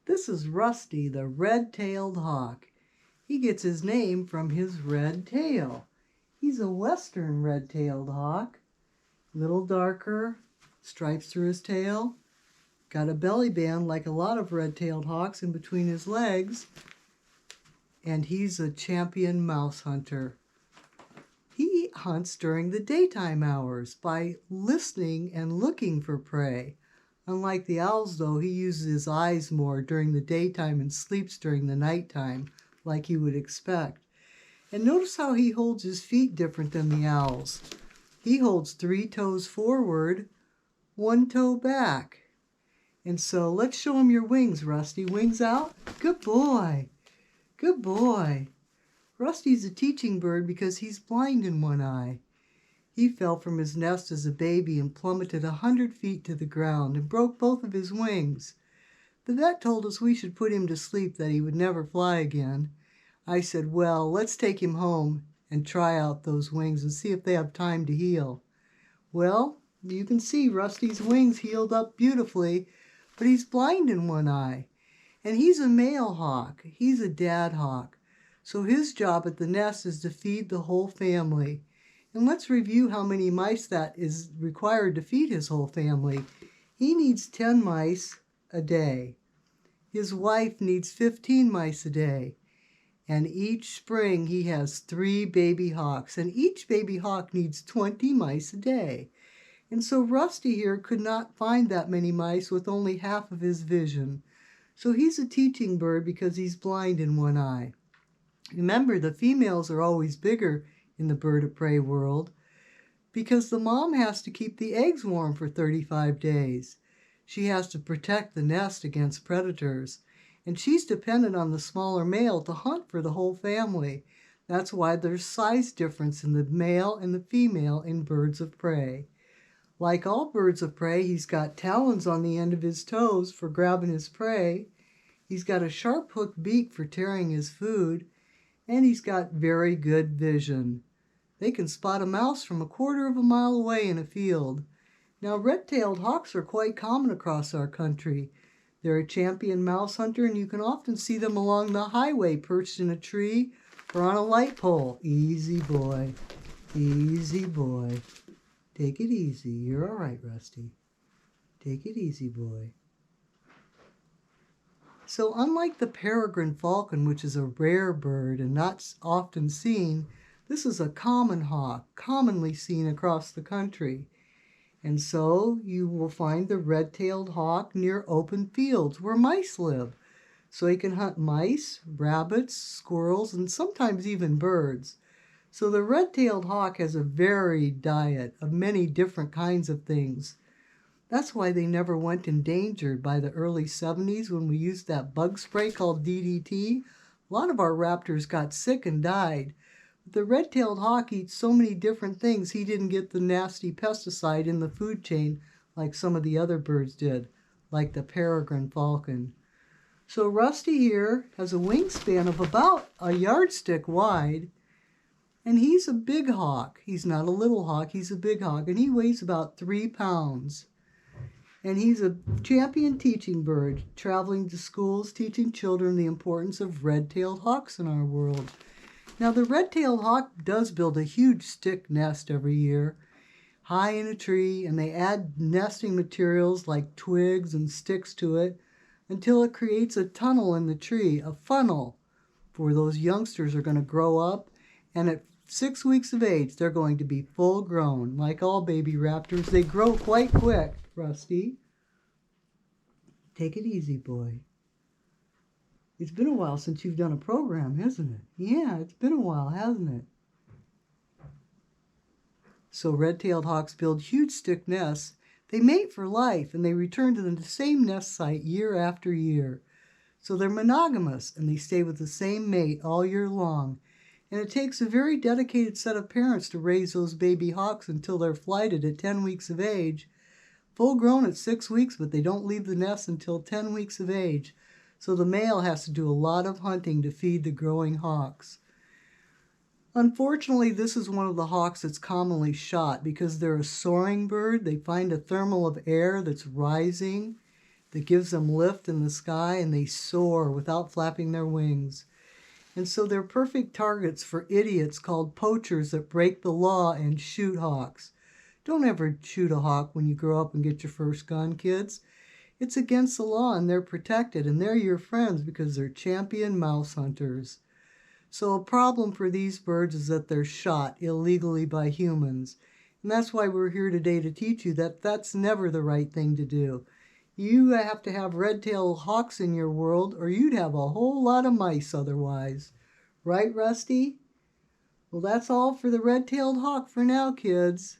This is Rusty, the red-tailed hawk. He gets his name from his red tail. He's a western red-tailed hawk. Little darker, stripes through his tail. Got a belly band like a lot of red-tailed hawks in between his legs. And he's a champion mouse hunter. He hunts during the daytime hours by listening and looking for prey. Unlike the owls, though, he uses his eyes more during the daytime and sleeps during the nighttime, like you would expect. And notice how he holds his feet different than the owls. He holds 3 toes forward, 1 toe back. And so let's show him your wings, Rusty. Wings out. Good boy. Good boy. Rusty's a teaching bird because he's blind in one eye. He fell from his nest as a baby and plummeted 100 feet to the ground and broke both of his wings. The vet told us we should put him to sleep, that he would never fly again. I said, well, let's take him home and try out those wings and see if they have time to heal. Well, you can see Rusty's wings healed up beautifully, but he's blind in one eye. And he's a male hawk. He's a dad hawk. So his job at the nest is to feed the whole family. And let's review how many mice that is required to feed his whole family. He needs 10 mice a day. His wife needs 15 mice a day. And each spring he has 3 baby hawks. And each baby hawk needs 20 mice a day. And so Rusty here could not find that many mice with only half of his vision. So he's a teaching bird because he's blind in one eye. Remember, the females are always bigger in the bird of prey world because the mom has to keep the eggs warm for 35 days. She has to protect the nest against predators, and she's dependent on the smaller male to hunt for the whole family. That's why there's size difference in the male and the female in birds of prey. Like all birds of prey, he's got talons on the end of his toes for grabbing his prey. He's got a sharp hooked beak for tearing his food. And he's got very good vision. They can spot a mouse from 1/4 of a mile away in a field. Now, red-tailed hawks are quite common across our country. They're a champion mouse hunter, and you can often see them along the highway perched in a tree or on a light pole. Easy boy. Easy boy. Take it easy. You're all right, Rusty. Take it easy, boy. So unlike the peregrine falcon, which is a rare bird and not often seen, this is a common hawk, commonly seen across the country. And so you will find the red-tailed hawk near open fields where mice live. So he can hunt mice, rabbits, squirrels, and sometimes even birds. So the red-tailed hawk has a varied diet of many different kinds of things. That's why they never went endangered by the early 70s when we used that bug spray called DDT. A lot of our raptors got sick and died. But the red-tailed hawk eats so many different things he didn't get the nasty pesticide in the food chain like some of the other birds did, like the peregrine falcon. So Rusty here has a wingspan of about a yardstick wide, and he's a big hawk. He's not a little hawk, he's a big hawk, and he weighs about 3 pounds. And he's a champion teaching bird, traveling to schools, teaching children the importance of red-tailed hawks in our world. Now, the red-tailed hawk does build a huge stick nest every year, high in a tree, and they add nesting materials like twigs and sticks to it until it creates a tunnel in the tree, a funnel, for those youngsters are going to grow up, and at 6 weeks of age, they're going to be full grown. Like all baby raptors, they grow quite quick. Rusty, take it easy, boy. It's been a while since you've done a program, hasn't it? Yeah, it's been a while, hasn't it? So red-tailed hawks build huge stick nests. They mate for life, and they return to the same nest site year after year. So they're monogamous, and they stay with the same mate all year long. And it takes a very dedicated set of parents to raise those baby hawks until they're flighted at 10 weeks of age. Full grown at 6 weeks, but they don't leave the nest until 10 weeks of age. So the male has to do a lot of hunting to feed the growing hawks. Unfortunately, this is one of the hawks that's commonly shot because they're a soaring bird. They find a thermal of air that's rising. that gives them lift in the sky, and they soar without flapping their wings. And so they're perfect targets for idiots called poachers that break the law and shoot hawks. Don't ever shoot a hawk when you grow up and get your first gun, kids. It's against the law, and they're protected, and they're your friends because they're champion mouse hunters. So a problem for these birds is that they're shot illegally by humans. And that's why we're here today to teach you that that's never the right thing to do. You have to have red-tailed hawks in your world, or you'd have a whole lot of mice otherwise. Right, Rusty? Well, that's all for the red-tailed hawk for now, kids.